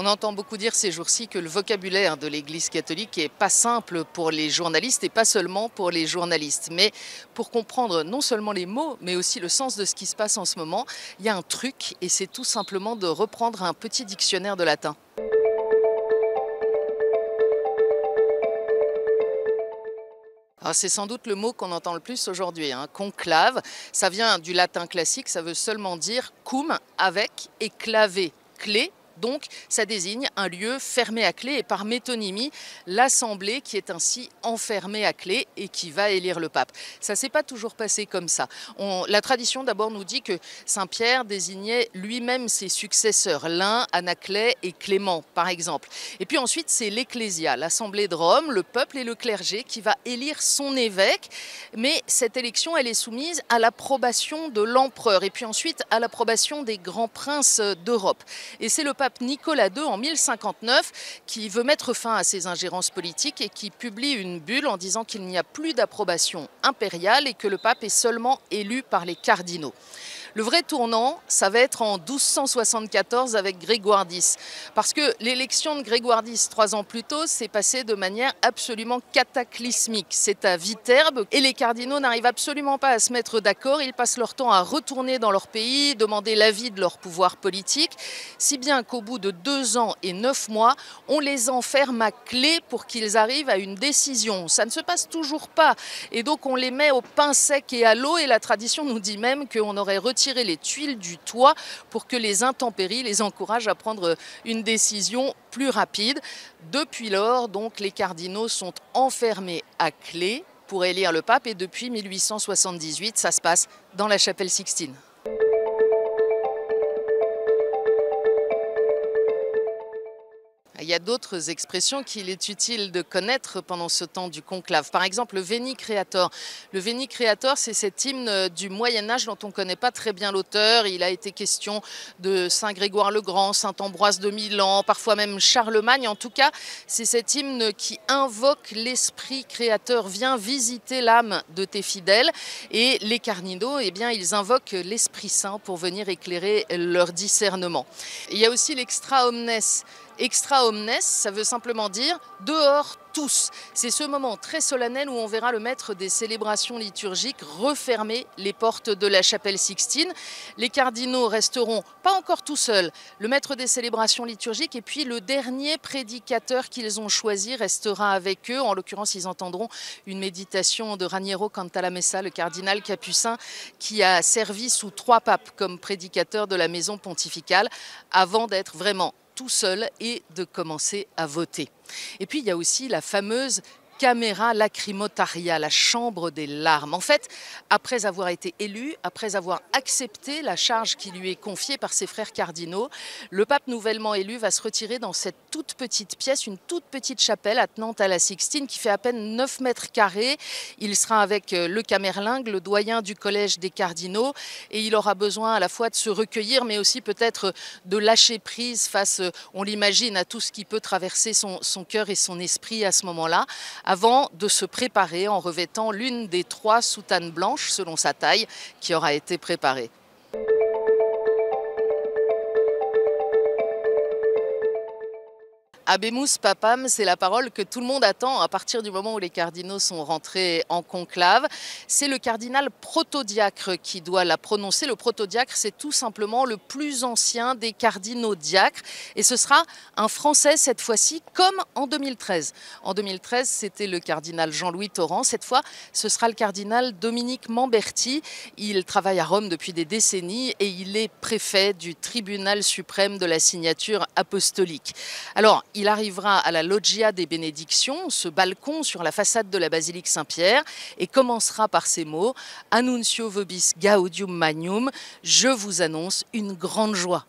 entend beaucoup dire ces jours-ci que le vocabulaire de l'Église catholique n'est pas simple pour les journalistes et pas seulement pour les journalistes. Mais pour comprendre non seulement les mots, mais aussi le sens de ce qui se passe en ce moment, il y a un truc et c'est tout simplement de reprendre un petit dictionnaire de latin. C'est sans doute le mot qu'on entend le plus aujourd'hui, hein. Conclave, ça vient du latin classique, ça veut seulement dire cum, avec, et clavé, clé. Donc, ça désigne un lieu fermé à clé et par métonymie, l'assemblée qui est ainsi enfermée à clé et qui va élire le pape. Ça ne s'est pas toujours passé comme ça. La tradition d'abord nous dit que Saint Pierre désignait lui-même ses successeurs, l'un Anaclet et Clément par exemple. Et puis ensuite, c'est l'Ecclésia, l'Assemblée de Rome, le peuple et le clergé qui va élire son évêque. Mais cette élection, elle est soumise à l'approbation de l'empereur et puis ensuite à l'approbation des grands princes d'Europe. Et c'est le pape Nicolas II en 1059 qui veut mettre fin à ces ingérences politiques et qui publie une bulle en disant qu'il n'y a plus d'approbation impériale et que le pape est seulement élu par les cardinaux. Le vrai tournant, ça va être en 1274 avec Grégoire X. Parce que l'élection de Grégoire X 3 ans plus tôt s'est passée de manière absolument cataclysmique. C'est à Viterbe et les cardinaux n'arrivent absolument pas à se mettre d'accord. Ils passent leur temps à retourner dans leur pays, demander l'avis de leur pouvoir politique. Si bien qu'au bout de 2 ans et 9 mois, on les enferme à clé pour qu'ils arrivent à une décision. Ça ne se passe toujours pas. Et donc on les met au pain sec et à l'eau. Et la tradition nous dit même qu'on aurait retiré les tuiles du toit pour que les intempéries les encouragent à prendre une décision plus rapide. Depuis lors, donc, les cardinaux sont enfermés à clé pour élire le pape et depuis 1878, ça se passe dans la chapelle Sixtine. Il y a d'autres expressions qu'il est utile de connaître pendant ce temps du conclave. Par exemple, le Veni Creator. Le Veni Creator, c'est cet hymne du Moyen-Âge dont on ne connaît pas très bien l'auteur. Il a été question de Saint Grégoire le Grand, Saint Ambroise de Milan, parfois même Charlemagne. En tout cas, c'est cet hymne qui invoque l'esprit créateur. Viens visiter l'âme de tes fidèles. Et les cardinaux, eh bien, ils invoquent l'Esprit Saint pour venir éclairer leur discernement. Il y a aussi l'extra omnes. Extra omnes, ça veut simplement dire dehors tous. C'est ce moment très solennel où on verra le maître des célébrations liturgiques refermer les portes de la chapelle Sixtine. Les cardinaux resteront pas encore tout seuls, le maître des célébrations liturgiques et puis le dernier prédicateur qu'ils ont choisi restera avec eux. En l'occurrence, ils entendront une méditation de Raniero Cantalamessa, le cardinal capucin qui a servi sous 3 papes comme prédicateur de la maison pontificale avant d'être vraiment tout seul et de commencer à voter. Et puis il y a aussi la fameuse Camera Lacrimotaria, la chambre des larmes. En fait, après avoir été élu, après avoir accepté la charge qui lui est confiée par ses frères cardinaux, le pape nouvellement élu va se retirer dans cette toute petite pièce, une toute petite chapelle attenante à la Sixtine qui fait à peine 9 mètres carrés. Il sera avec le camerlingue, le doyen du collège des cardinaux, et il aura besoin à la fois de se recueillir, mais aussi peut-être de lâcher prise face, on l'imagine, à tout ce qui peut traverser son cœur et son esprit à ce moment-là, avant de se préparer en revêtant l'une des 3 soutanes blanches selon sa taille qui aura été préparée. Habemus Papam, c'est la parole que tout le monde attend à partir du moment où les cardinaux sont rentrés en conclave. C'est le cardinal protodiacre qui doit la prononcer. Le protodiacre, c'est tout simplement le plus ancien des cardinaux diacres. Et ce sera un Français cette fois-ci, comme en 2013. En 2013, c'était le cardinal Jean-Louis Torrent. Cette fois, ce sera le cardinal Dominique Mamberti. Il travaille à Rome depuis des décennies et il est préfet du tribunal suprême de la signature apostolique. Alors, il arrivera à la Loggia des Bénédictions, ce balcon sur la façade de la basilique Saint-Pierre, et commencera par ces mots « Annuncio vobis gaudium magnum », je vous annonce une grande joie.